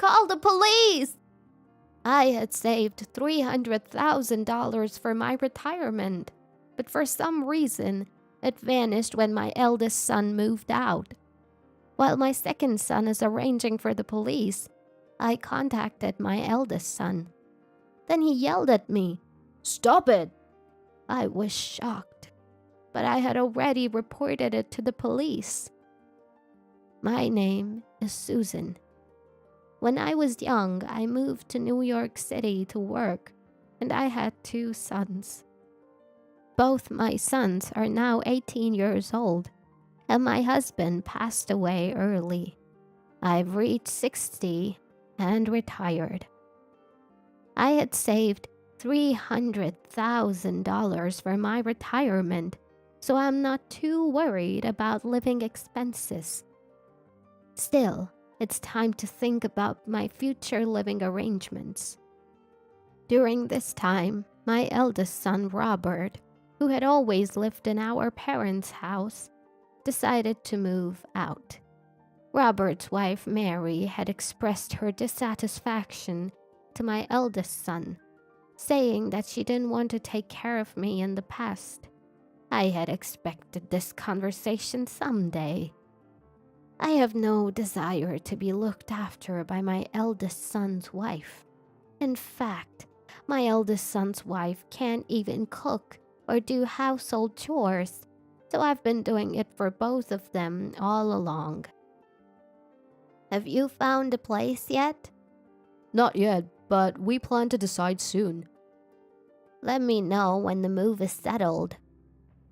call the police! I had saved $300,000 for my retirement, but for some reason, it vanished when my eldest son moved out. While my second son is arranging for the police, I contacted my eldest son. Then he yelled at me, "Stop it!" I was shocked, but I had already reported it to the police. My name is Susan. When I was young, I moved to New York City to work, and I had 2 sons. Both my sons are now 18 years old, and my husband passed away early. I've reached 60 and retired. I had saved $300,000 for my retirement, so I'm not too worried about living expenses. Still, it's time to think about my future living arrangements. During this time, my eldest son, Robert, who had always lived in our parents' house, decided to move out. Robert's wife, Mary, had expressed her dissatisfaction to my eldest son, saying that she didn't want to take care of me in the past. I had expected this conversation someday. I have no desire to be looked after by my eldest son's wife. In fact, my eldest son's wife can't even cook or do household chores, so I've been doing it for both of them all along. Have you found a place yet? Not yet, but we plan to decide soon. Let me know when the move is settled.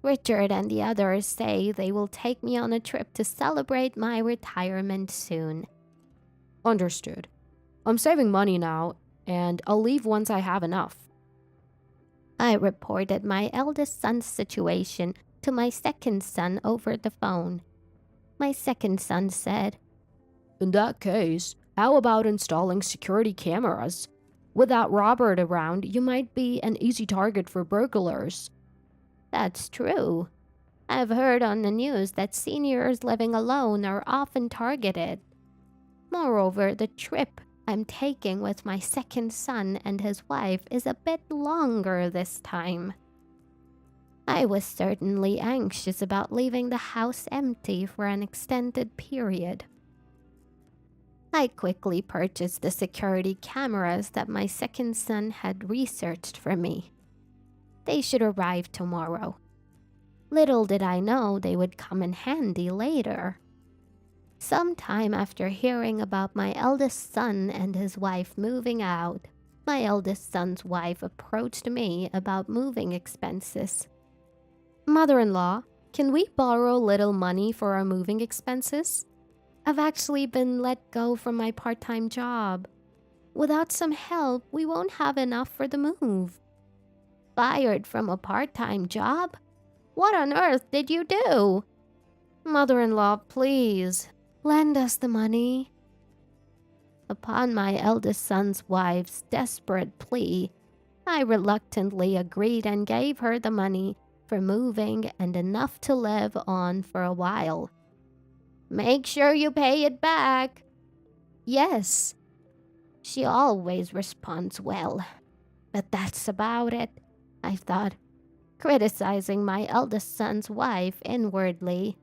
Richard and the others say they will take me on a trip to celebrate my retirement soon. Understood. I'm saving money now, and I'll leave once I have enough. I reported my eldest son's situation to my second son over the phone. My second son said, In that case, how about installing security cameras? Without Robert around, you might be an easy target for burglars. That's true. I've heard on the news that seniors living alone are often targeted. Moreover, the trip I'm taking with my second son and his wife is a bit longer this time. I was certainly anxious about leaving the house empty for an extended period. I quickly purchased the security cameras that my second son had researched for me. They should arrive tomorrow. Little did I know they would come in handy later. Sometime after hearing about my eldest son and his wife moving out, my eldest son's wife approached me about moving expenses. Mother-in-law, can we borrow little money for our moving expenses? I've actually been let go from my part-time job. Without some help, we won't have enough for the move. Fired from a part-time job? What on earth did you do? Mother-in-law, please, lend us the money. Upon my eldest son's wife's desperate plea, I reluctantly agreed and gave her the money for moving and enough to live on for a while. Make sure you pay it back. Yes. She always responds well. But that's about it, I thought, criticizing my eldest son's wife inwardly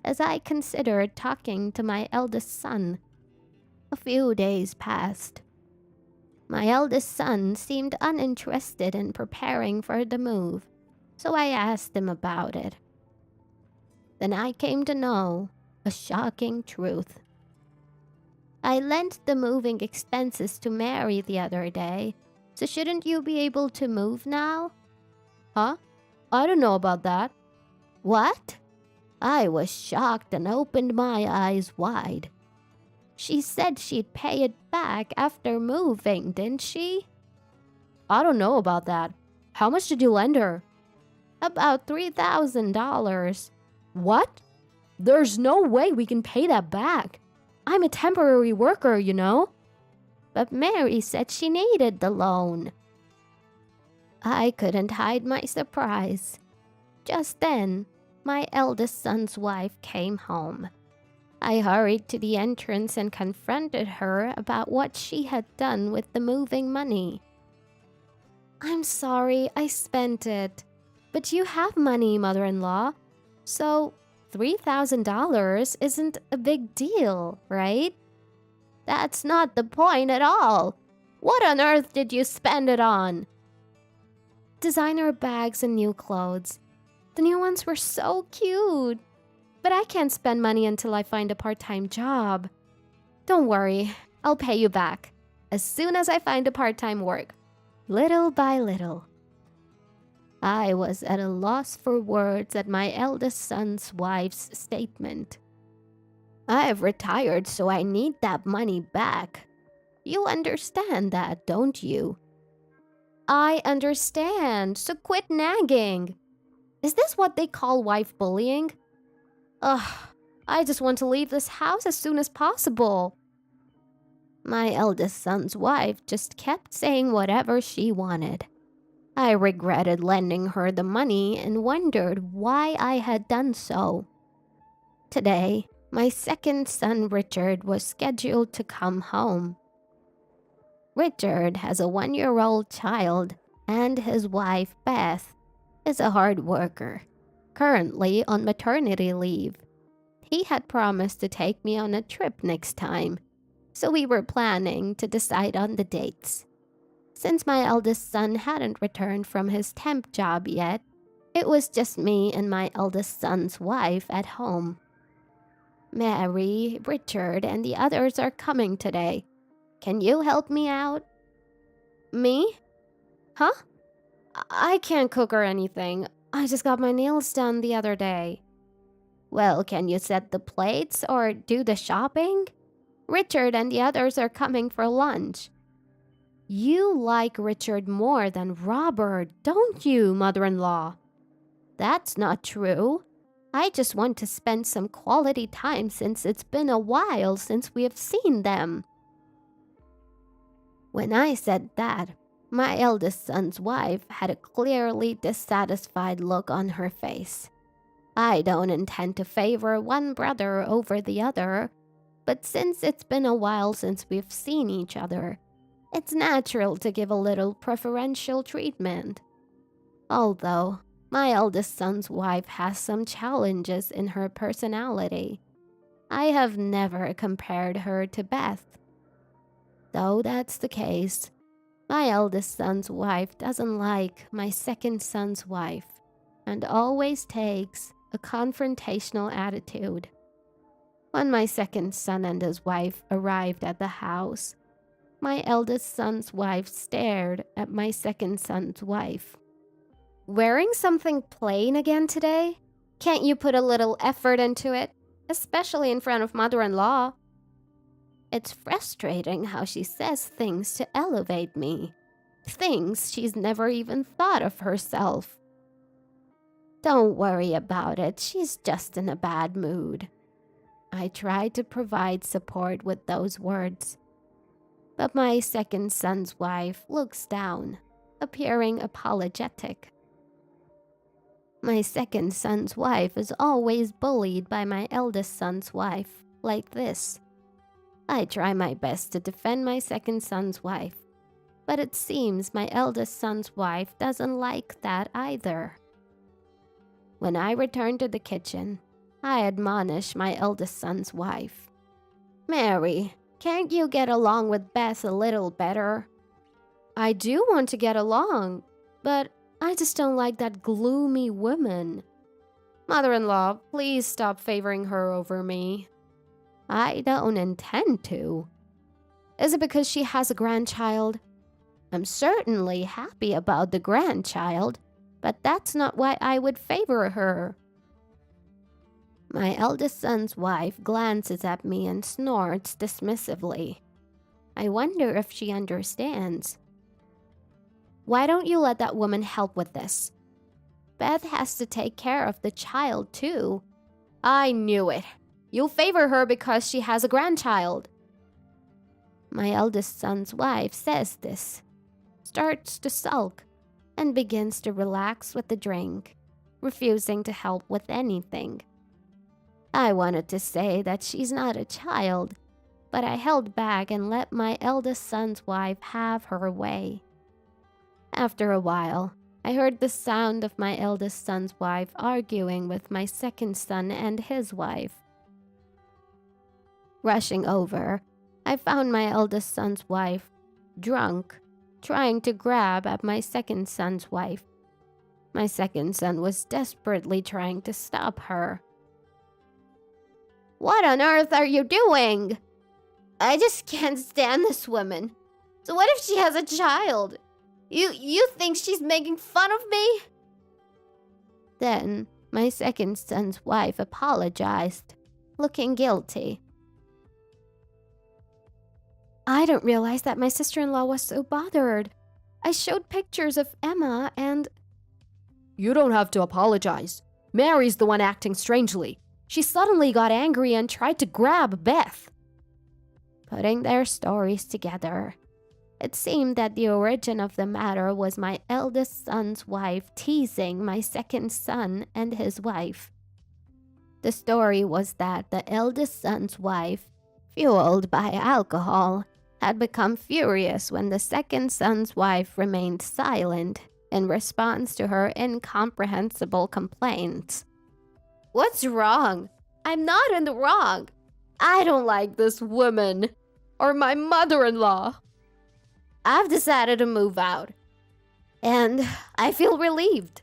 as I considered talking to my eldest son. A few days passed. My eldest son seemed uninterested in preparing for the move, so I asked him about it. Then I came to know a shocking truth. I lent the moving expenses to Mary the other day, so shouldn't you be able to move now? Huh? I don't know about that. What? I was shocked and opened my eyes wide. She said she'd pay it back after moving, didn't she? I don't know about that. How much did you lend her? About $3,000. What? There's no way we can pay that back. I'm a temporary worker, you know. But Mary said she needed the loan. I couldn't hide my surprise. Just then, my eldest son's wife came home. I hurried to the entrance and confronted her about what she had done with the moving money. I'm sorry, I spent it. But you have money, mother-in-law. So $3,000 isn't a big deal, right? That's not the point at all. What on earth did you spend it on? Designer bags and new clothes. The new ones were so cute. But I can't spend money until I find a part-time job. Don't worry, I'll pay you back as soon as I find a part-time work, little by little. I was at a loss for words at my eldest son's wife's statement. I've retired, so I need that money back. You understand that, don't you? I understand, so quit nagging. Is this what they call wife bullying? Ugh, I just want to leave this house as soon as possible. My eldest son's wife just kept saying whatever she wanted. I regretted lending her the money and wondered why I had done so. Today, my second son Richard was scheduled to come home. Richard has a 1-year-old child, and his wife, Beth, is a hard worker, currently on maternity leave. He had promised to take me on a trip next time, so we were planning to decide on the dates. Since my eldest son hadn't returned from his temp job yet, it was just me and my eldest son's wife at home. Mary, Richard, and the others are coming today. Can you help me out? Me? Huh? I can't cook or anything. I just got my nails done the other day. Well, can you set the plates or do the shopping? Richard and the others are coming for lunch. You like Richard more than Robert, don't you, mother-in-law? That's not true. I just want to spend some quality time since it's been a while since we have seen them. When I said that, my eldest son's wife had a clearly dissatisfied look on her face. I don't intend to favor one brother over the other, but since it's been a while since we've seen each other, it's natural to give a little preferential treatment. Although, my eldest son's wife has some challenges in her personality. I have never compared her to Beth. Though that's the case, my eldest son's wife doesn't like my second son's wife and always takes a confrontational attitude. When my second son and his wife arrived at the house, my eldest son's wife stared at my second son's wife. Wearing something plain again today? Can't you put a little effort into it, especially in front of mother-in-law? It's frustrating how she says things to elevate me, things she's never even thought of herself. Don't worry about it, she's just in a bad mood. I tried to provide support with those words, but my second son's wife looks down, appearing apologetic. My second son's wife is always bullied by my eldest son's wife, like this. I try my best to defend my second son's wife, but it seems my eldest son's wife doesn't like that either. When I return to the kitchen, I admonish my eldest son's wife. Mary, can't you get along with Beth a little better? I do want to get along, but I just don't like that gloomy woman. Mother-in-law, please stop favoring her over me. I don't intend to. Is it because she has a grandchild? I'm certainly happy about the grandchild, but that's not why I would favor her. My eldest son's wife glances at me and snorts dismissively. I wonder if she understands. Why don't you let that woman help with this? Beth has to take care of the child too. I knew it. You'll favor her because she has a grandchild. My eldest son's wife says this, starts to sulk, and begins to relax with the drink, refusing to help with anything. I wanted to say that she's not a child, but I held back and let my eldest son's wife have her way. After a while, I heard the sound of my eldest son's wife arguing with my second son and his wife. Rushing over, I found my eldest son's wife, drunk, trying to grab at my second son's wife. My second son was desperately trying to stop her. "What on earth are you doing? I just can't stand this woman. So what if she has a child? You think she's making fun of me?" Then my second son's wife apologized, looking guilty. I didn't realize that my sister-in-law was so bothered. I showed pictures of Emma and... You don't have to apologize. Mary's the one acting strangely. She suddenly got angry and tried to grab Beth. Putting their stories together, it seemed that the origin of the matter was my eldest son's wife teasing my second son and his wife. The story was that the eldest son's wife, fueled by alcohol, had become furious when the second son's wife remained silent in response to her incomprehensible complaints. "What's wrong? I'm not in the wrong. I don't like this woman or my mother-in-law. I've decided to move out, and I feel relieved."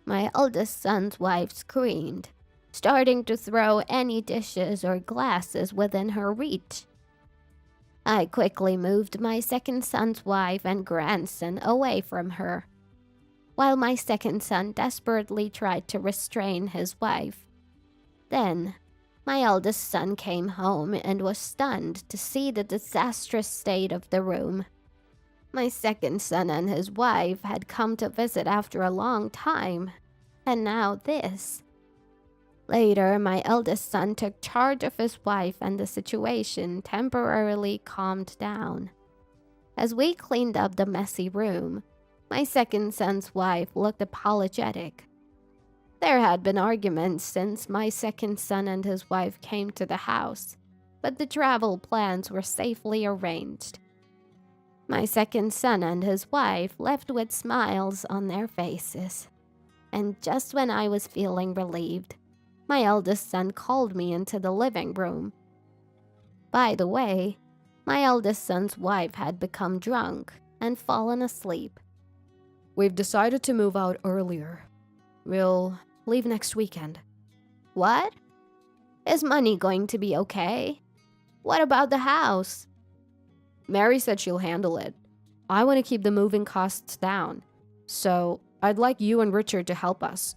My eldest son's wife screamed, starting to throw any dishes or glasses within her reach. I quickly moved my second son's wife and grandson away from her, while my second son desperately tried to restrain his wife. Then, my eldest son came home and was stunned to see the disastrous state of the room. My second son and his wife had come to visit after a long time, and now this. Later, my eldest son took charge of his wife and the situation temporarily calmed down. As we cleaned up the messy room, my second son's wife looked apologetic. There had been arguments since my second son and his wife came to the house, but the travel plans were safely arranged. My second son and his wife left with smiles on their faces. And just when I was feeling relieved, my eldest son called me into the living room. By the way, my eldest son's wife had become drunk and fallen asleep. We've decided to move out earlier. We'll leave next weekend. What? Is money going to be okay? What about the house? Mary said she'll handle it. I want to keep the moving costs down, so I'd like you and Richard to help us.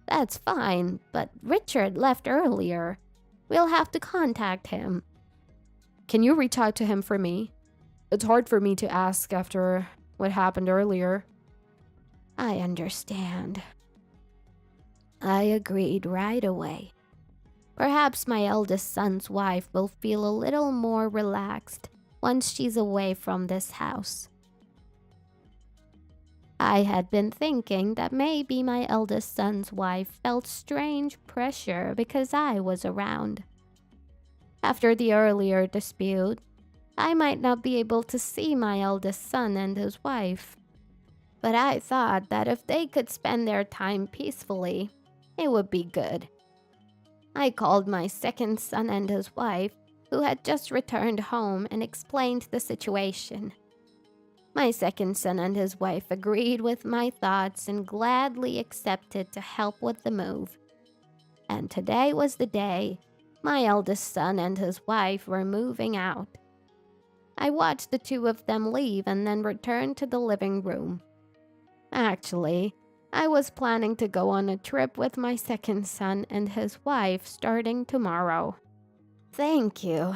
That's fine, but Richard left earlier. We'll have to contact him. Can you reach out to him for me? It's hard for me to ask after what happened earlier. I understand. I agreed right away. Perhaps my eldest son's wife will feel a little more relaxed once she's away from this house. I had been thinking that maybe my eldest son's wife felt strange pressure because I was around. After the earlier dispute, I might not be able to see my eldest son and his wife. But I thought that if they could spend their time peacefully, it would be good. I called my second son and his wife, who had just returned home, and explained the situation. My second son and his wife agreed with my thoughts and gladly accepted to help with the move. And today was the day my eldest son and his wife were moving out. I watched the two of them leave and then returned to the living room. Actually, I was planning to go on a trip with my second son and his wife starting tomorrow. Thank you.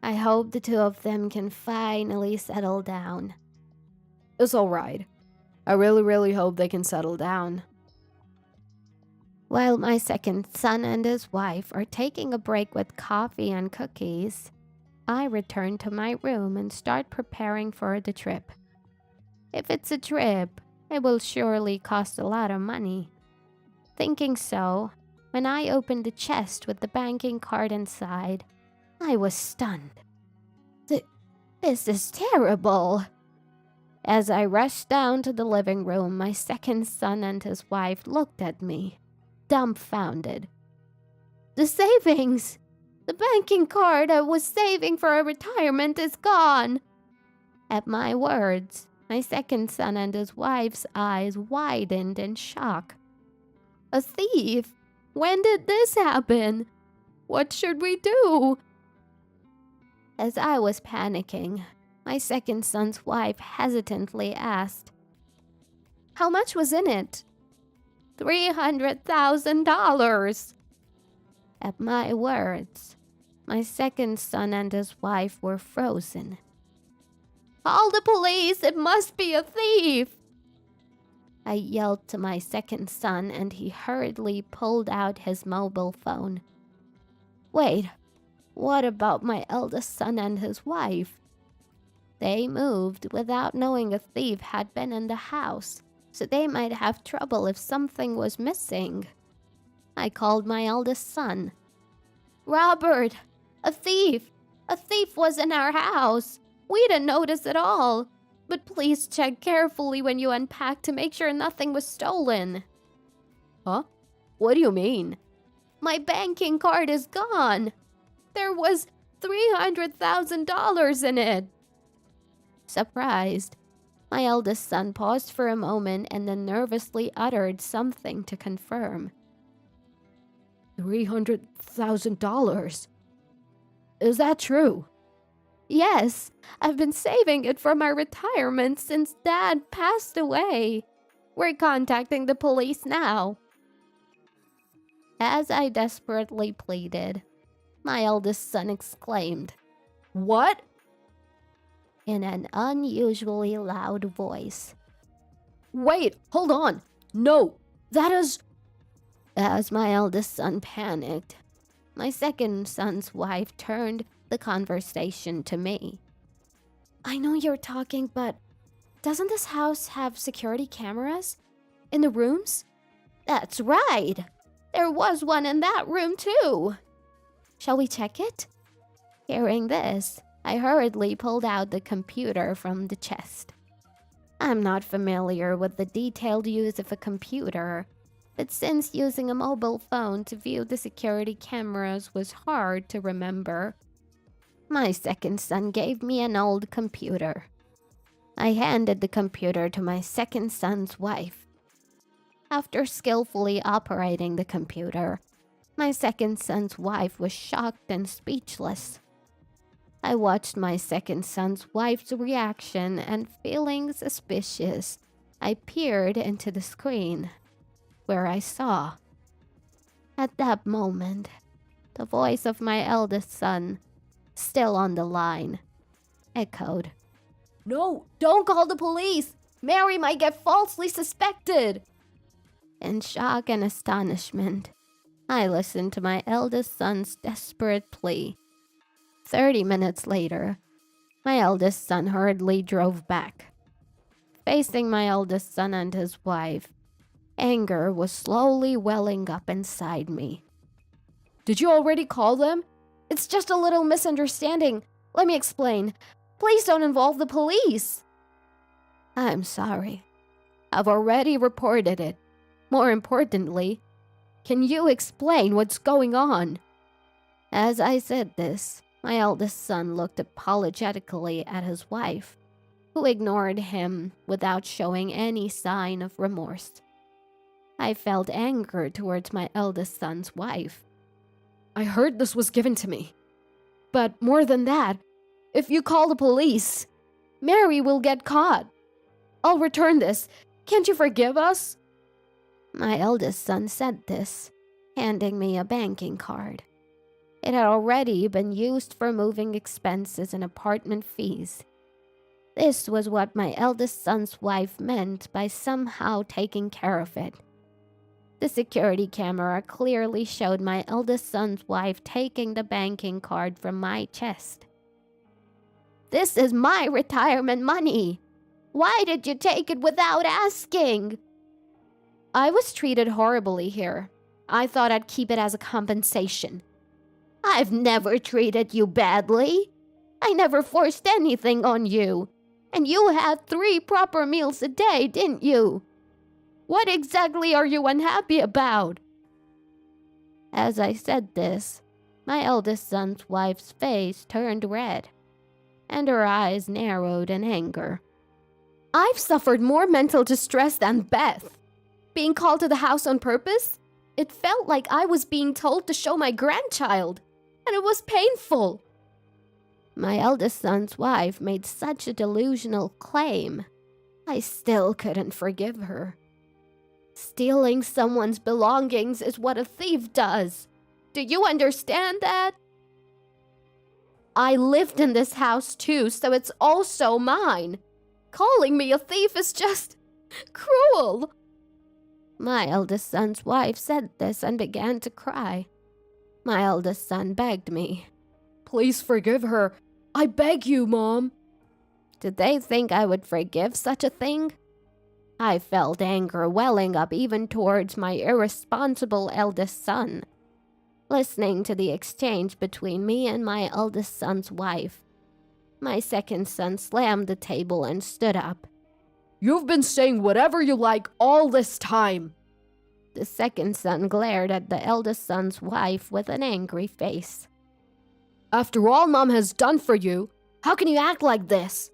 I hope the two of them can finally settle down. It's all right. I really hope they can settle down. While my second son and his wife are taking a break with coffee and cookies, I return to my room and start preparing for the trip. If it's a trip, it will surely cost a lot of money. Thinking so, When I opened the chest with the banking card inside, I was stunned. This is terrible. As I rushed down to the living room, my second son and his wife looked at me, dumbfounded. The savings! The banking card I was saving for our retirement is gone! At my words, my second son and his wife's eyes widened in shock. A thief? When did this happen? What should we do? As I was panicking, my second son's wife hesitantly asked, How much was in it? $300,000. At my words, my second son and his wife were frozen. Call the police! It must be a thief! I yelled to my second son, and he hurriedly pulled out his mobile phone. Wait, what about my eldest son and his wife? They moved without knowing a thief had been in the house, so they might have trouble if something was missing. I called my eldest son. Robert, a thief! A thief was in our house! We didn't notice at all. But please check carefully when you unpack to make sure nothing was stolen. Huh? What do you mean? My banking card is gone. There was $300,000 in it. Surprised, my eldest son paused for a moment and then nervously uttered something to confirm. $300,000? Is that true? Yes, I've been saving it for my retirement since Dad passed away. We're contacting the police now. As I desperately pleaded, my eldest son exclaimed, What? In an unusually loud voice. Wait, hold on. No, that is... As my eldest son panicked, my second son's wife turned the conversation to me. I know you're talking, but doesn't this house have security cameras in the rooms? That's right. There was one in that room too. Shall we check it? Hearing this, I hurriedly pulled out the computer from the chest. I'm not familiar with the detailed use of a computer, but since using a mobile phone to view the security cameras was hard to remember, my second son gave me an old computer. I handed the computer to my second son's wife. After skillfully operating the computer, my second son's wife was shocked and speechless. I watched my second son's wife's reaction, and feeling suspicious, I peered into the screen, where I saw. At that moment, the voice of my eldest son, still on the line, echoed. No, don't call the police! Mary might get falsely suspected! In shock and astonishment, I listened to my eldest son's desperate plea. 30 minutes later, my eldest son hurriedly drove back. Facing my eldest son and his wife, anger was slowly welling up inside me. Did you already call them? It's just a little misunderstanding. Let me explain. Please don't involve the police. I'm sorry. I've already reported it. More importantly, can you explain what's going on? As I said this, my eldest son looked apologetically at his wife, who ignored him without showing any sign of remorse. I felt anger towards my eldest son's wife. I heard this was given to me. But more than that, if you call the police, Mary will get caught. I'll return this. Can't you forgive us? My eldest son said this, handing me a banking card. It had already been used for moving expenses and apartment fees. This was what my eldest son's wife meant by somehow taking care of it. The security camera clearly showed my eldest son's wife taking the banking card from my chest. This is my retirement money. Why did you take it without asking? I was treated horribly here. I thought I'd keep it as a compensation. I've never treated you badly. I never forced anything on you. And you had 3 proper meals a day, didn't you? What exactly are you unhappy about? As I said this, my eldest son's wife's face turned red, and her eyes narrowed in anger. I've suffered more mental distress than Beth. Being called to the house on purpose, it felt like I was being told to show my grandchild, and it was painful. My eldest son's wife made such a delusional claim. I still couldn't forgive her. Stealing someone's belongings is what a thief does. Do you understand that? I lived in this house too, so it's also mine. Calling me a thief is just cruel. My eldest son's wife said this and began to cry. My eldest son begged me. Please forgive her. I beg you, Mom. Did they think I would forgive such a thing? I felt anger welling up even towards my irresponsible eldest son. Listening to the exchange between me and my eldest son's wife, my second son slammed the table and stood up. You've been saying whatever you like all this time. The second son glared at the eldest son's wife with an angry face. After all Mom has done for you, how can you act like this?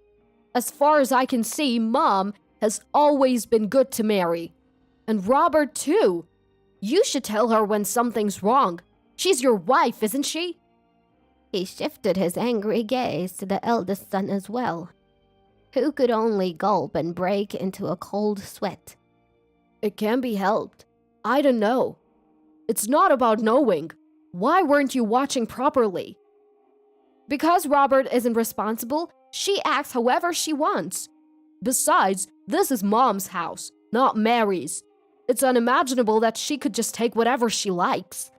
As far as I can see, Mom has always been good to Mary. And Robert, too. You should tell her when something's wrong. She's your wife, isn't she? He shifted his angry gaze to the eldest son as well, who could only gulp and break into a cold sweat. It can be helped. I don't know. It's not about knowing. Why weren't you watching properly? Because Robert isn't responsible, she acts however she wants. Besides, this is Mom's house, not Mary's. It's unimaginable that she could just take whatever she likes.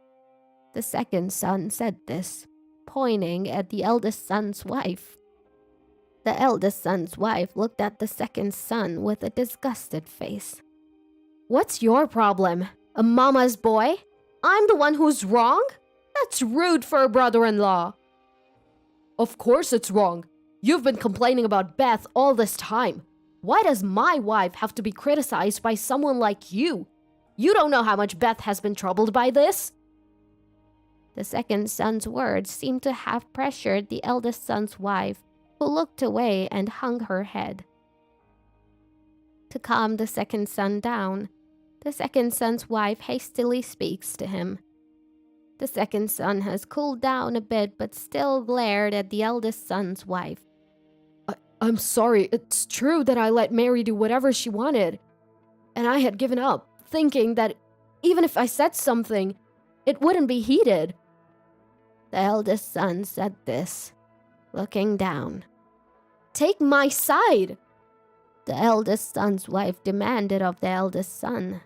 The second son said this, pointing at the eldest son's wife. The eldest son's wife looked at the second son with a disgusted face. What's your problem? A mama's boy? I'm the one who's wrong? That's rude for a brother-in-law. Of course it's wrong. You've been complaining about Beth all this time. Why does my wife have to be criticized by someone like you? You don't know how much Beth has been troubled by this. The second son's words seemed to have pressured the eldest son's wife, who looked away and hung her head. To calm the second son down, the second son's wife hastily speaks to him. The second son has cooled down a bit but still glared at the eldest son's wife. I'm sorry, it's true that I let Mary do whatever she wanted. And I had given up, thinking that even if I said something, it wouldn't be heeded. The eldest son said this, looking down. Take my side! The eldest son's wife demanded of the eldest son,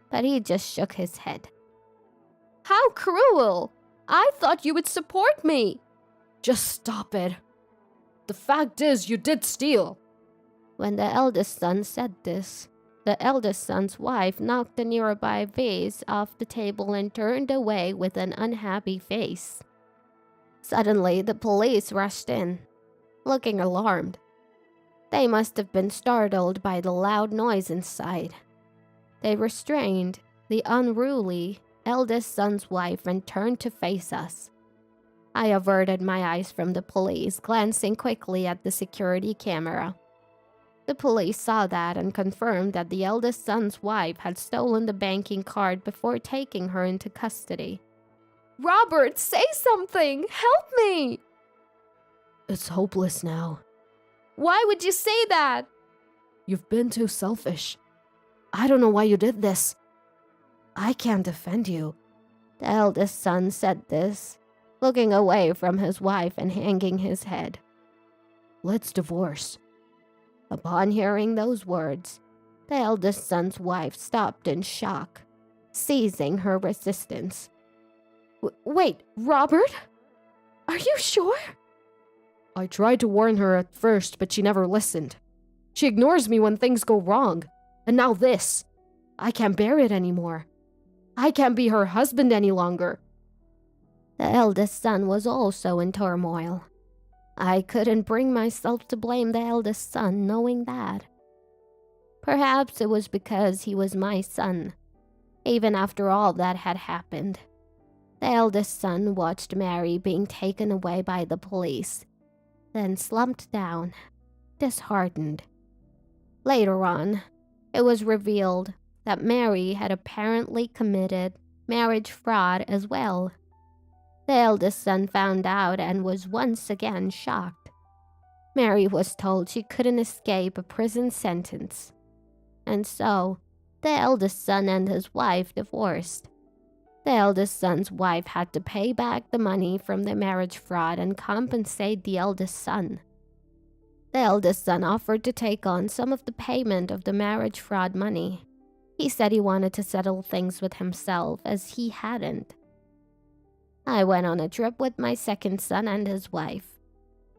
but he just shook his head. How cruel! I thought you would support me. Just stop it. The fact is, you did steal. When the eldest son said this, the eldest son's wife knocked the nearby vase off the table and turned away with an unhappy face. Suddenly, the police rushed in, looking alarmed. They must have been startled by the loud noise inside. They restrained the unruly eldest son's wife and turned to face us. I averted my eyes from the police, glancing quickly at the security camera. The police saw that and confirmed that the eldest son's wife had stolen the banking card before taking her into custody. Robert, say something! Help me! It's hopeless now. Why would you say that? You've been too selfish. I don't know why you did this. I can't defend you. The eldest son said this, looking away from his wife and hanging his head. Let's divorce. Upon hearing those words, the eldest son's wife stopped in shock, ceasing her resistance. Wait, Robert? Are you sure? I tried to warn her at first, but she never listened. She ignores me when things go wrong. And now this. I can't bear it anymore. I can't be her husband any longer. The eldest son was also in turmoil. I couldn't bring myself to blame the eldest son knowing that. Perhaps it was because he was my son, even after all that had happened. The eldest son watched Mary being taken away by the police, then slumped down, disheartened. Later on, it was revealed that Mary had apparently committed marriage fraud as well. The eldest son found out and was once again shocked. Mary was told she couldn't escape a prison sentence, and so the eldest son and his wife divorced. The eldest son's wife had to pay back the money from the marriage fraud and compensate the eldest son. The eldest son offered to take on some of the payment of the marriage fraud money. He said he wanted to settle things with himself as he hadn't. I went on a trip with my second son and his wife.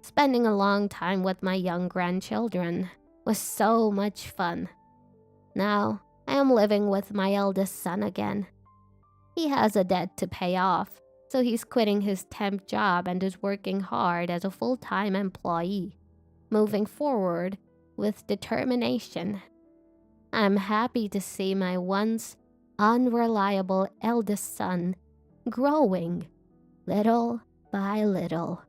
Spending a long time with my young grandchildren was so much fun. Now, I am living with my eldest son again. He has a debt to pay off, so he's quitting his temp job and is working hard as a full-time employee, moving forward with determination. I'm happy to see my once unreliable eldest son growing little by little.